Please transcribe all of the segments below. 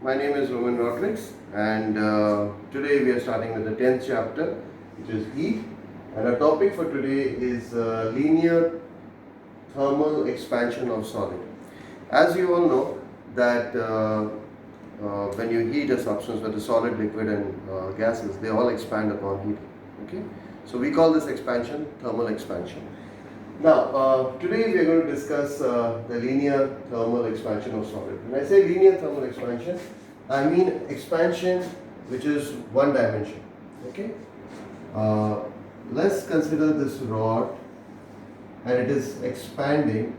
My name is Roman Rodriguez, and today we are starting with the 10th chapter, which is heat. And our topic for today is linear thermal expansion of solid. As you all know, that when you heat a substance, whether solid, liquid, and gases, they all expand upon heating. Okay, so we call this expansion thermal expansion. Now, today we are going to discuss the linear thermal expansion of solid. When I say linear thermal expansion, I mean expansion which is one dimension. Okay. Let's consider this rod, and it is expanding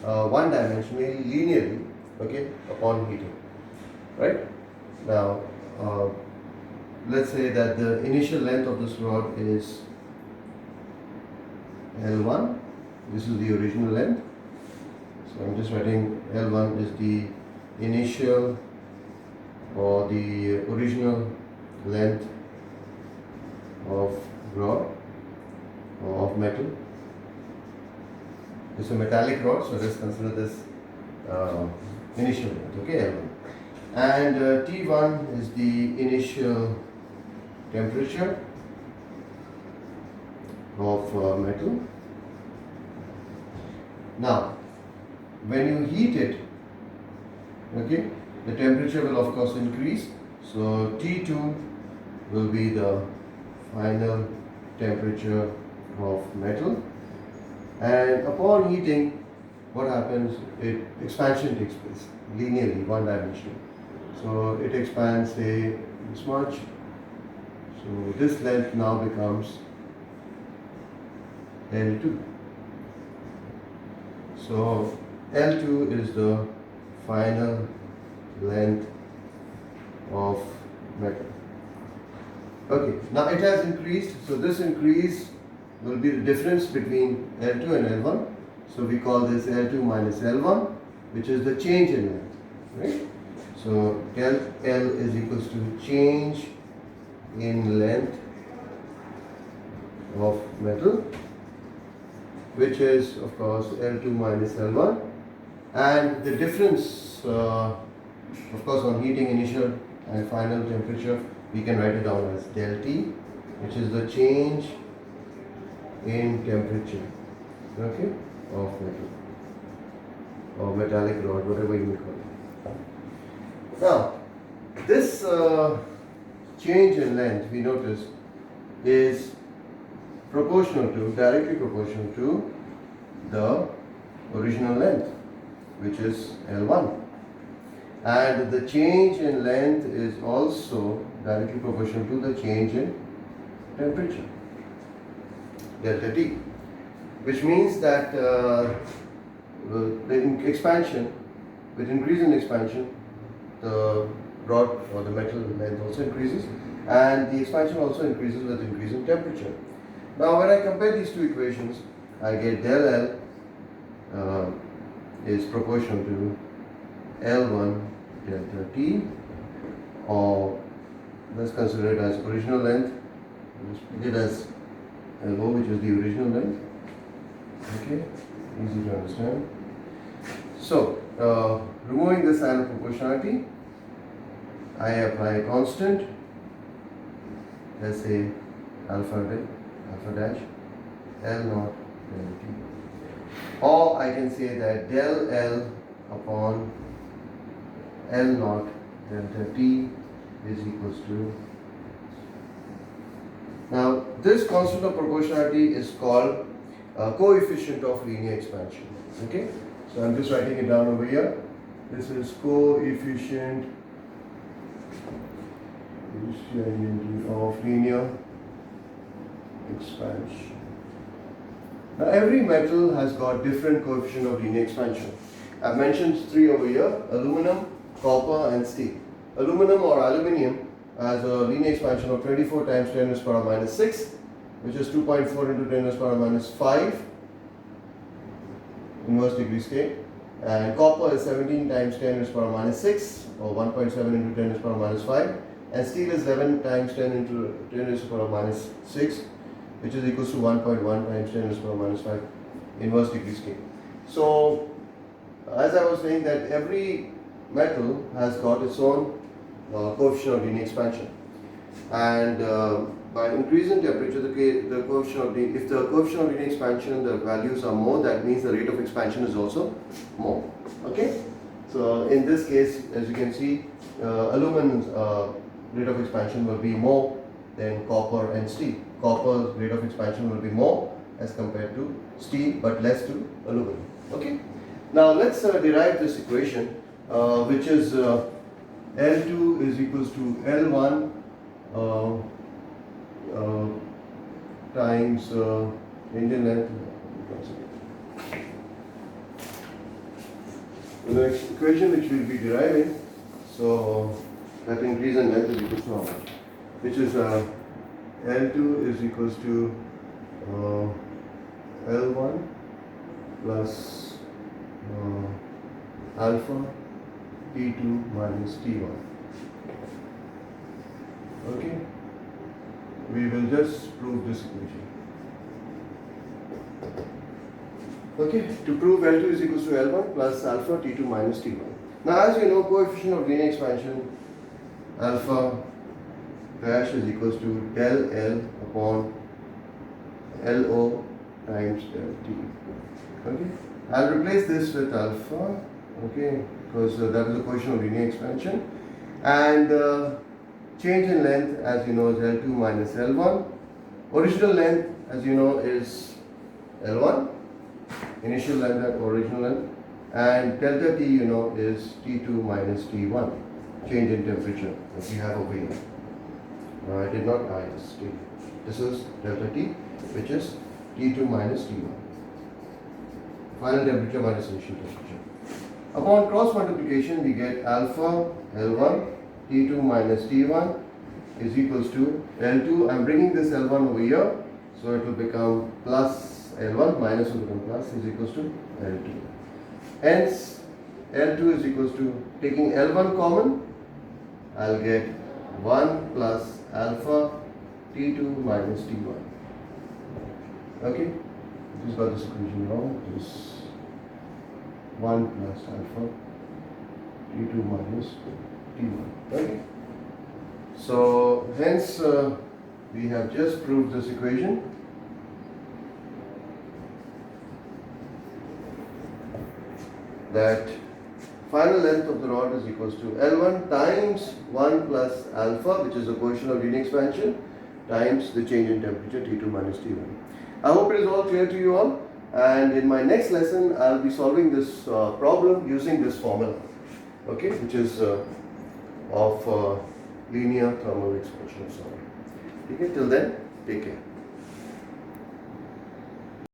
one dimensionally linearly. Okay, upon heating. Right. Now, let's say that the initial length of this rod is L1. This is the original length. So I'm just writing L1 is the initial or the original length of rod or of metal. It's a metallic rod, so let's consider this initial length, okay, L1. And T1 is the initial temperature of metal. Now, when you heat it, okay, the temperature will of course increase. So T2 will be the final temperature of metal. And upon heating, what happens? Expansion takes place linearly, one dimensional. So it expands, say, this much. So this length now becomes L2. So L2 is the final length of metal. Okay, now it has increased, so this increase will be the difference between L2 and L1. So we call this L2 minus L1, which is the change in length, right? So del L is equals to change in length of metal, which is of course L2 minus L1, and the difference of course on heating initial and final temperature we can write it down as del T, which is the change in temperature, okay, of metal or metallic rod, whatever you may call it. Now this change in length, we notice, is directly proportional to the original length, which is L1. And the change in length is also directly proportional to the change in temperature, delta T, which means that the expansion, with increase in expansion, the rod or the metal length also increases, and the expansion also increases with increase in temperature. Now when I compare these two equations, I get del L is proportional to L1 delta T, or let's consider it as original length. Let's put it as LO, which is the original length. Okay, easy to understand. So removing this sign of proportionality, I apply a constant, let's say alpha dash L naught del T, or I can say that del L upon L naught delta T is equals to, now this constant of proportionality is called coefficient of linear expansion. Okay, so I'm just writing it down over here. This is coefficient of linear expansion. Now every metal has got different coefficient of linear expansion. I've mentioned three over here: aluminum, copper, and steel. Aluminum or aluminium has a linear expansion of 24 times 10 raised to the power minus 6, which is 2.4 into 10 raised to the power minus 5 inverse degree scale. And copper is 17 times 10 raised to the power minus 6, or 1.7 into 10 raised to the power minus 5. And steel is 11 times 10 into 10 raised to the power minus 6, which is equals to 1.1 times 10 raised to the power minus 5 inverse degree scale. So as I was saying, that every metal has got its own coefficient of linear expansion. And by increasing temperature, the coefficient of if the coefficient of linear expansion, the values are more, that means the rate of expansion is also more. Okay. So in this case, as you can see, aluminum's rate of expansion will be more than copper and steel. Copper's rate of expansion will be more as compared to steel, but less to aluminum. Okay. Now let's derive this equation, which is L2 is equals to L1 times engine length. The equation which we will be deriving, so that increase in length is equal to how much? Which is L2 is equals to L1 plus alpha T2 minus T1. Okay, we will just prove this equation. Okay, to prove L2 is equals to L1 plus alpha T2 minus T1. Now, as you know, coefficient of linear expansion alpha dash is equals to del L upon LO times del T. Okay, I'll replace this with alpha. Okay, because that is the coefficient of linear expansion, and change in length, as you know, is L2 minus L1. Original length, as you know, is L1. Initial length and original length, and delta T, you know, is T2 minus T1. Change in temperature that we have over here. I did not write this T. This is delta T, which is T2 minus T1. Final temperature minus initial temperature. Upon cross multiplication, we get alpha L1 T2 minus T1 is equals to L2. I'm bringing this L1 over here, so it will become plus L1 minus will become plus is equals to L2. Hence, L2 is equals to, taking L1 common, I'll get 1 plus alpha T2 minus T1. Okay, just got this equation wrong. It is 1 plus alpha T2 minus T1. Okay, so hence we have just proved this equation. That final length of the rod is equals to L1 times 1 plus alpha, which is the coefficient of linear expansion, times the change in temperature T2 minus T1. I hope it is all clear to you all, and in my next lesson I will be solving this problem using this formula, okay, which is of linear thermal expansion of solid. Okay, till then, take care.